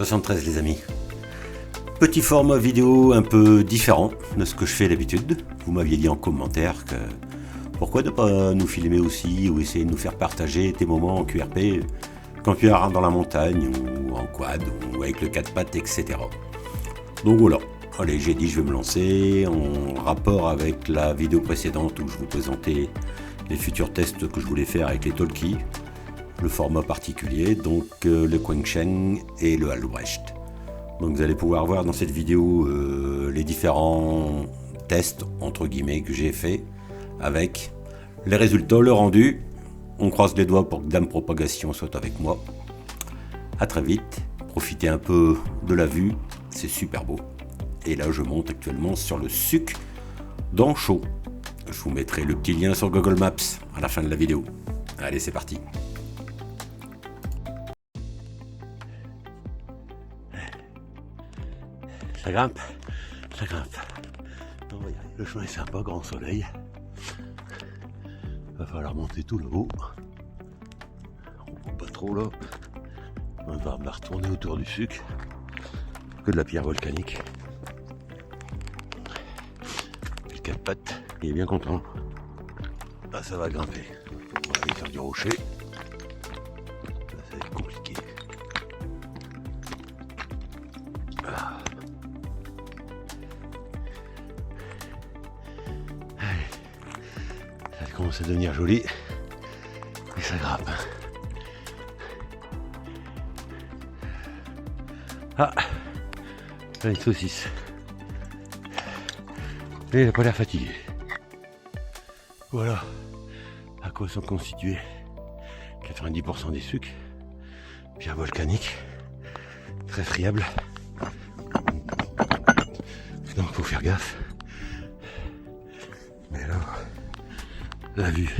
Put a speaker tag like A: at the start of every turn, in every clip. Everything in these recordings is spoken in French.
A: 73 les amis. Petit format vidéo un peu différent de ce que je fais d'habitude. Vous m'aviez dit en commentaire que pourquoi ne pas nous filmer aussi ou essayer de nous faire partager tes moments en QRP quand tu es dans la montagne ou en quad ou avec le 4x, etc. Donc voilà, allez, j'ai dit je vais me lancer en rapport avec la vidéo précédente où je vous présentais les futurs tests que je voulais faire avec les talkies, le format particulier, donc le Quansheng et le Albrecht. Donc vous allez pouvoir voir dans cette vidéo les différents tests entre guillemets que j'ai fait avec les résultats, le rendu. On croise les doigts pour que Dame Propagation soit avec moi. À très vite, profitez un peu de la vue, c'est super beau. Et là je monte actuellement sur le Suc d'Anchaud. Je vous mettrai le petit lien sur Google Maps à la fin de la vidéo. Allez, c'est parti. Ça grimpe, ça grimpe. On va y aller. Le chemin est sympa, grand soleil. Va falloir monter tout là-haut. On ne pas trop là. On va retourner autour du Suc. Que de la pierre volcanique. Le 4 pattes, il est bien content. Ah, ça va grimper. On va aller faire du rocher. Là, ça va être compliqué. Ah. Ça commence à devenir joli et ça grimpe. Ah, là une saucisse. Et il n'a pas l'air fatigué. Voilà à quoi sont constitués 90% des sucs. Pierre volcanique, très friable. Donc faut faire gaffe. Mais là, la vue,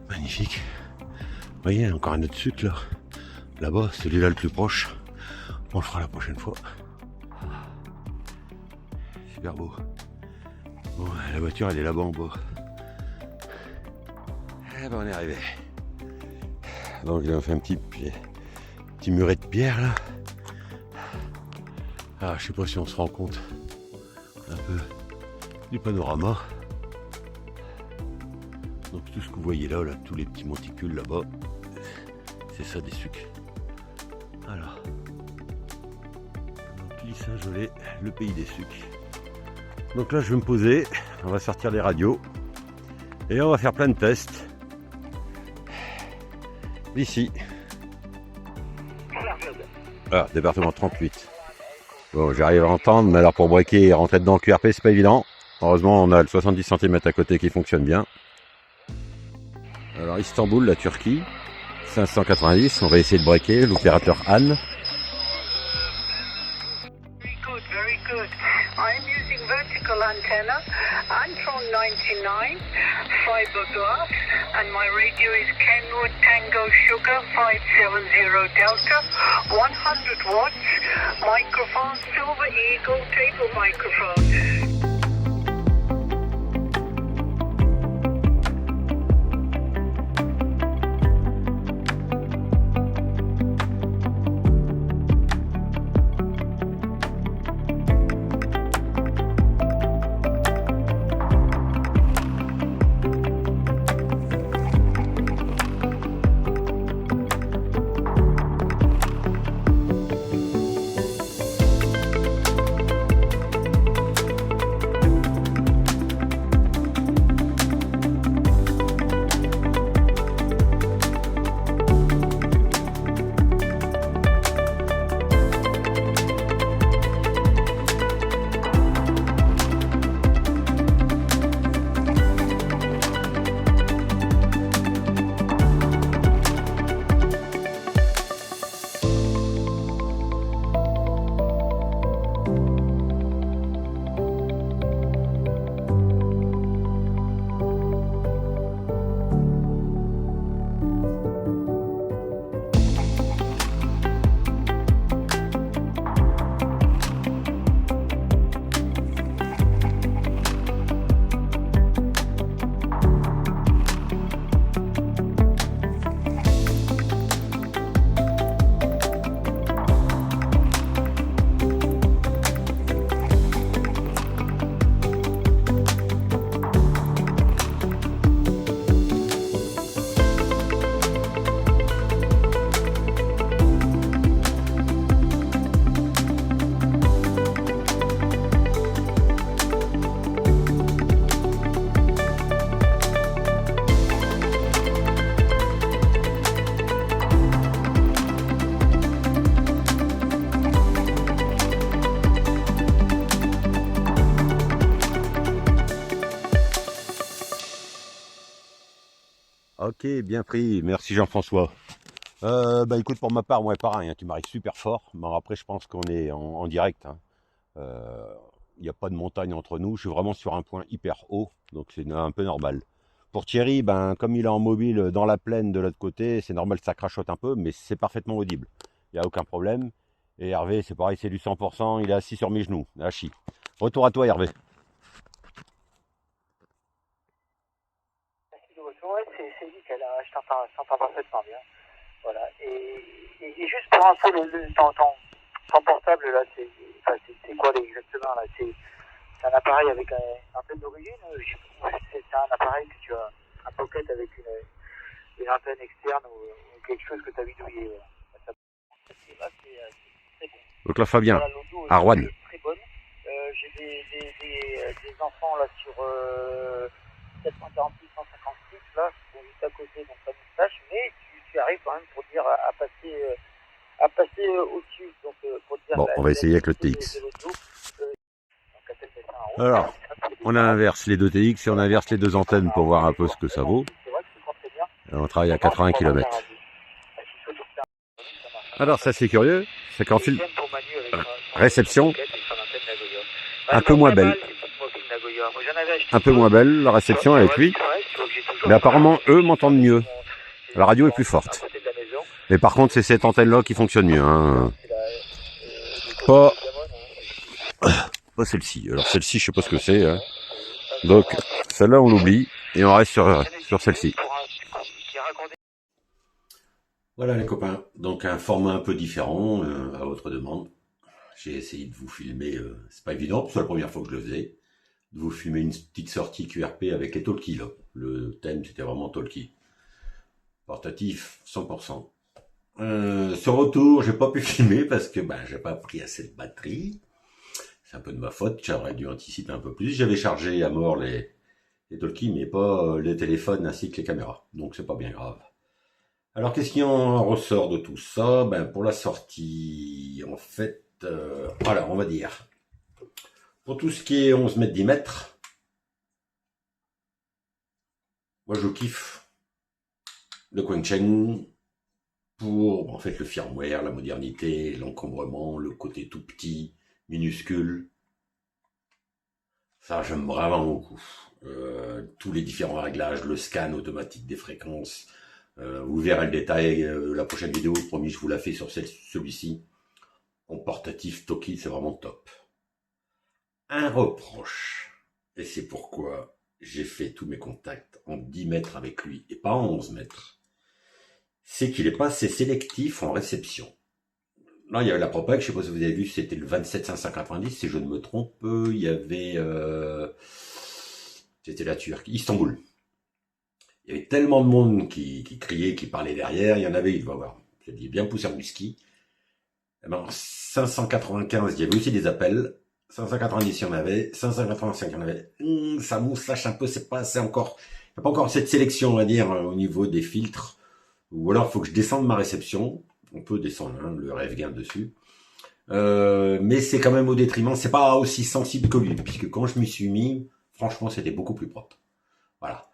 A: magnifique. Vous voyez, encore un autre suc là. Là-bas, celui-là le plus proche. On le fera la prochaine fois. Super beau. Bon, la voiture elle est là-bas en bas. Eh ben on est arrivé. Donc là on fait un petit muret de pierre là. Ah, je sais pas si on se rend compte un peu du panorama. Donc tout ce que vous voyez là, tous les petits monticules là-bas, c'est ça des sucs. Voilà. Donc l'île Saint-Gelais, le pays des sucs. Donc là je vais me poser, on va sortir les radios et on va faire plein de tests. Ici. Ah, département 38. Bon, j'arrive à entendre, mais alors pour breaker et rentrer dedans le QRP, c'est pas évident. Heureusement, on a le 70 cm à côté qui fonctionne bien. Alors Istanbul, la Turquie, 590, on va essayer de breaker, l'opérateur Anne.
B: Very good. I'm using vertical antenna, Antron 99, fiberglass, and my radio is Kenwood Tango Sugar 570 Delta, 100 watts, microphone, Silver Eagle table microphone.
A: Ok, bien pris. Merci Jean-François. Bah écoute, pour ma part, moi pareil, hein, tu m'arrives super fort. Mais après, je pense qu'on est en direct. Hein. Il n'y a pas de montagne entre nous. Je suis vraiment sur un point hyper haut, donc c'est un peu normal. Pour Thierry, ben, comme il est en mobile dans la plaine de l'autre côté, c'est normal que ça crachote un peu, mais c'est parfaitement audible. Il n'y a aucun problème. Et Hervé, c'est pareil, c'est du 100%. Il est assis sur mes genoux. Hachi. Retour à toi, Hervé.
C: Merci de retour. Ouais, c'est nickel, hein, je t'entends parfaitement bien. Voilà. Et juste pour info, ton portable, là, c'est quoi exactement là? C'est un appareil avec un antenne d'origine? C'est un appareil que tu as, un pocket avec une antenne externe ou quelque chose que tu as bidouillé? Là, c'est très bon.
A: Donc là, Fabien,
C: Voilà, l'audio
A: à Rouen.
C: est très bonne. J'ai des enfants là sur 748, 156 là, qui sont juste à côté, donc pas de moustache, mais tu arrives quand même pour dire à passer au-dessus, donc pour dire
A: Bon, on va essayer avec le TX. Alors, on inverse les deux TX et on inverse les deux antennes pour voir un peu ce que ça vaut. Et on travaille à 80 km. Alors ça c'est curieux, c'est qu'en fil réception un peu moins belle. Un peu moins belle la réception avec lui. Mais apparemment eux m'entendent mieux. La radio est plus forte. Mais par contre c'est cette antenne là qui fonctionne mieux. Hein. Pas celle-ci. Alors celle-ci je sais pas ce que c'est. Hein. Donc celle-là on l'oublie et on reste sur celle-ci. Voilà les copains, donc un format un peu différent à votre demande. J'ai essayé de vous filmer, c'est pas évident, c'est la première fois que je le faisais, de vous filmer une petite sortie QRP avec les talkies là. Le thème c'était vraiment talkie. Portatif 100%. Ce retour, j'ai pas pu filmer parce que j'ai pas pris assez de batterie. C'est un peu de ma faute, j'aurais dû anticiper un peu plus. J'avais chargé à mort les talkies, mais pas les téléphones ainsi que les caméras. Donc c'est pas bien grave. Alors, qu'est-ce qui en ressort de tout ça? Pour la sortie, en fait, voilà, on va dire, pour tout ce qui est 11 mètres, 10 mètres, moi je kiffe le Quancheng pour, en fait, le firmware, la modernité, l'encombrement, le côté tout petit, minuscule. Ça, j'aime vraiment beaucoup. Tous les différents réglages, le scan automatique des fréquences. Vous verrez le détail, la prochaine vidéo, promis, je vous la fais sur celui-ci. En portatif, Toki, c'est vraiment top. Un reproche, et c'est pourquoi j'ai fait tous mes contacts en 10 mètres avec lui, et pas en 11 mètres, c'est qu'il n'est pas assez sélectif en réception. Là, il y avait la Propag, je ne sais pas si vous avez vu, c'était le 27590, si je ne me trompe, il y avait... c'était la Turquie, Istanbul. Il y avait tellement de monde qui criait, qui parlait derrière. Il y en avait, il doit avoir, je dis bien poussé en whisky. 595, il y avait aussi des appels. 590, il y en avait. 585, il y en avait. Ça moustache un peu, c'est pas assez encore. Il n'y a pas encore cette sélection, on va dire, au niveau des filtres. Ou alors, il faut que je descende ma réception. On peut descendre, hein, le rêve gain dessus. Mais c'est quand même au détriment. C'est pas aussi sensible que lui, puisque quand je m'y suis mis, franchement, c'était beaucoup plus propre. Voilà.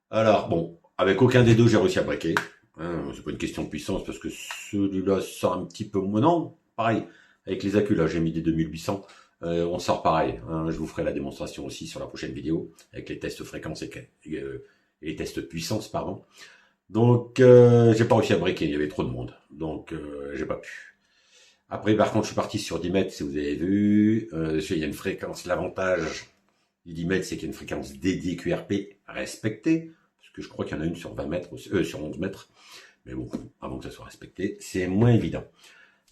A: Alors, bon, avec aucun des deux, j'ai réussi à breaker. Hein, c'est pas une question de puissance, parce que celui-là sort un petit peu moins. Non, pareil. Avec les accus, là, j'ai mis des 2800. On sort pareil. Hein, je vous ferai la démonstration aussi sur la prochaine vidéo, avec les tests fréquence et les tests puissance, pardon. Donc, j'ai pas réussi à breaker, il y avait trop de monde. Donc, j'ai pas pu. Après, par contre, je suis parti sur 10 mètres, si vous avez vu. Il y a une fréquence, l'avantage du 10 mètres, c'est qu'il y a une fréquence dédiée QRP respectée. Parce que je crois qu'il y en a une sur 20 mètres, sur 11 mètres. Mais bon, avant que ça soit respecté, c'est moins évident.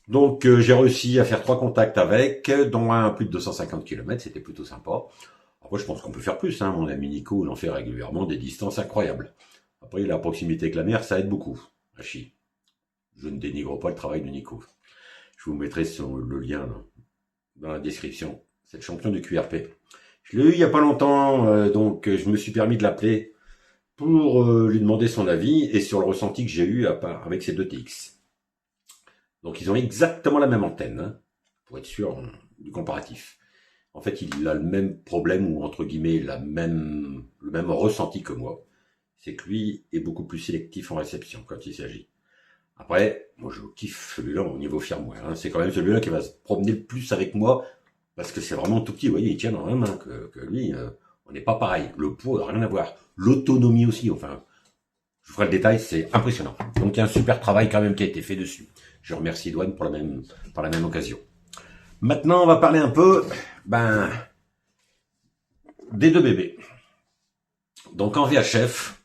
A: Donc, j'ai réussi à faire 3 contacts avec, dont un à plus de 250 km, c'était plutôt sympa. Après, je pense qu'on peut faire plus, hein. Mon ami Nico, il en fait régulièrement des distances incroyables. Après, la proximité avec la mer, ça aide beaucoup. Hachi. Je ne dénigre pas le travail de Nico. Je vous mettrai le lien dans la description. C'est le champion du QRP. Je l'ai eu il n'y a pas longtemps, donc je me suis permis de l'appeler pour lui demander son avis et sur le ressenti que j'ai eu avec ces deux TX. Donc ils ont exactement la même antenne, hein, pour être sûr du comparatif. En fait, il a le même problème, ou entre guillemets, le même ressenti que moi. c'est que lui est beaucoup plus sélectif en réception quand il s'agit. Après, moi je kiffe celui-là au niveau firmware. Hein. C'est quand même celui-là qui va se promener le plus avec moi, parce que c'est vraiment tout petit. Vous voyez, il tient dans la main que lui, on n'est pas pareil. Le poids n'a rien à voir. L'autonomie aussi, enfin, je vous ferai le détail, c'est impressionnant. Donc il y a un super travail quand même qui a été fait dessus. Je remercie Douane pour la même occasion. Maintenant, on va parler un peu, des deux bébés. Donc en VHF,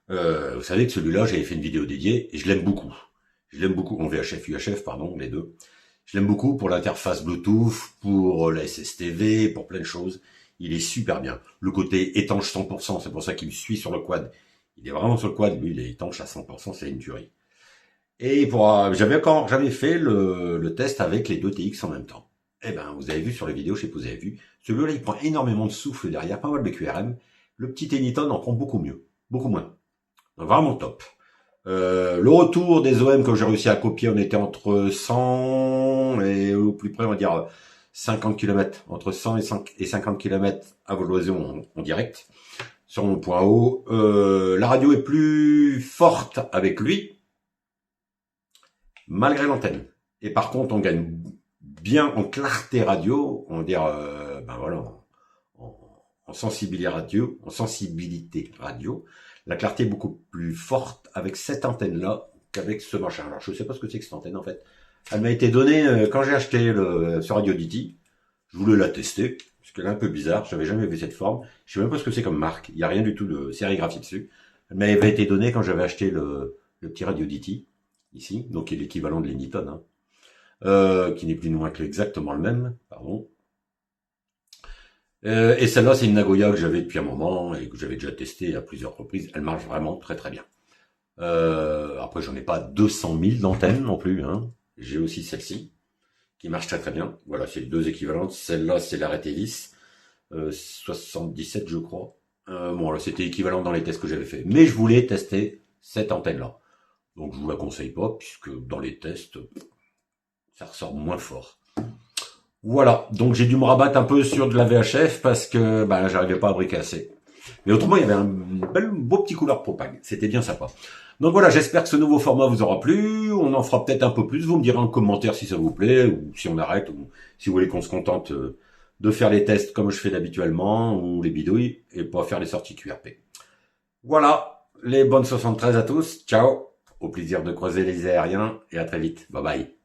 A: vous savez que celui-là, j'avais fait une vidéo dédiée et je l'aime beaucoup. Je l'aime beaucoup en VHF, UHF, pardon, les deux. Je l'aime beaucoup pour l'interface Bluetooth, pour la SSTV, pour plein de choses. Il est super bien. Le côté étanche 100%, c'est pour ça qu'il me suit sur le quad. Il est vraiment sur le quad, lui, il est étanche à 100%, c'est une tuerie. Et j'avais fait le test avec les deux TX en même temps. Eh ben, vous avez vu sur les vidéos, je sais pas si vous avez vu, celui-là, il prend énormément de souffle derrière, pas mal de QRM. Le petit Eniton en prend beaucoup mieux, beaucoup moins. Donc, vraiment top. Le retour des OM que j'ai réussi à copier, on était entre 100 et au plus près, on va dire 50 km, entre 100 et 50 km à vos loisons en direct, sur mon point haut. La radio est plus forte avec lui, malgré l'antenne. Et par contre, on gagne bien en clarté radio, on va dire, en sensibilité radio, la clarté est beaucoup plus forte avec cette antenne-là qu'avec ce machin. Alors, je sais pas ce que c'est que cette antenne, en fait. Elle m'a été donnée quand j'ai acheté ce Radio Diti. Je voulais la tester, parce qu'elle est un peu bizarre. J'avais jamais vu cette forme. Je sais même pas ce que c'est comme marque. Il y a rien du tout de sérigraphie dessus. Elle m'avait été donnée quand j'avais acheté le petit Radio Diti, ici. Donc, qui est l'équivalent de l'Eniton, hein. Qui n'est plus loin que exactement le même, pardon. Et celle-là, c'est une Nagoya que j'avais depuis un moment et que j'avais déjà testé à plusieurs reprises. Elle marche vraiment très très bien. Après, j'en ai pas 200 000 d'antennes non plus. Hein. J'ai aussi celle-ci qui marche très très bien. Voilà, c'est les deux équivalentes. Celle-là, c'est la Retevis 77, je crois. Bon, là, c'était équivalent dans les tests que j'avais fait. Mais je voulais tester cette antenne-là. Donc, je vous la conseille pas puisque dans les tests, ça ressort moins fort. Voilà, donc j'ai dû me rabattre un peu sur de la VHF parce que j'arrivais pas à briquer assez. Mais autrement, il y avait un beau petit couleur Propag. C'était bien sympa. Donc voilà, j'espère que ce nouveau format vous aura plu. On en fera peut-être un peu plus. Vous me direz en commentaire si ça vous plaît ou si on arrête ou si vous voulez qu'on se contente de faire les tests comme je fais d'habituellement ou les bidouilles et pas faire les sorties QRP. Voilà, les bonnes 73 à tous. Ciao. Au plaisir de croiser les aériens et à très vite. Bye bye.